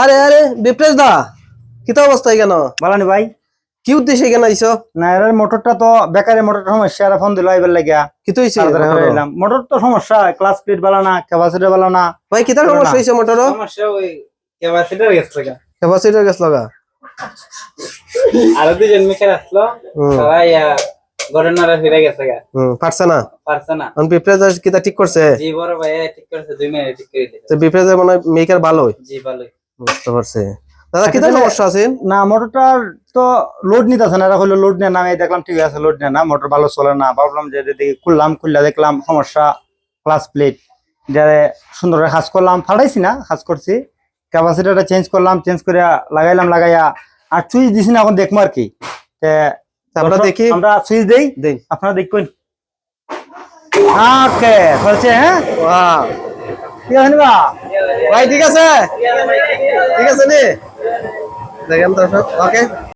আরে আরে বিপ্রেশ দা কি তো অবস্থায় কেন বলানি ভাই কি উদ্দেশ্যে কেন আইছো? না এর মোটরটা তো বেকারে মোটর সমস্যা আর ফোন দিল আইবার লাগিয়া কি তো হইছে এলাম মোটর তো সমস্যা ক্লাস প্লেট বালা না ক্যাপাসিটর বালা না ভাই কি তার সমস্যা হইছে মোটর? সমস্যা ওই ক্যাপাসিটর গেছে লাগা ক্যাপাসিটর গেছ লাগা আর দুজন মেকার আসলো তারা গড়নারা ফিরে গেছে গা পারছে না পারছে না অন বিপ্রেশ কি তা ঠিক করছে? জি বড় ভাই ঠিক করেছে 2 মিনিট ঠিক করে দিয়েছে তো বিপ্রেশ মনে হয় মেকার ভালোই জি ভালোই বুঝতে পারছে। দাদা কি তার সমস্যা আছে? না মোটরটার তো লোড নিতেছে না, এরা হলো লোড নিয়ে নামে দেখলাম ঠিক আছে লোড নিয়ে না মোটর ভালো চলে না, ভাবলাম যে দেখি খুললা দেখলাম সমস্যা ক্লাস প্লেট যারে সুন্দর করে কাজ করলাম, ফাটাইছি না কাজ করছি, ক্যাপাসিটারটা চেঞ্জ করলাম, চেঞ্জ করে লাগাইয়া আর সুইচ দিছি না, এখন দেখবো আর কি। আমরা দেখি, আমরা সুইচ দেই, দেই আপনারা দেখবেন। ওকে চলছে, হ্যাঁ ওয়াও ঠিক আছে না ভাই ঠিক আছে নি দেখেন দর্শক ওকে।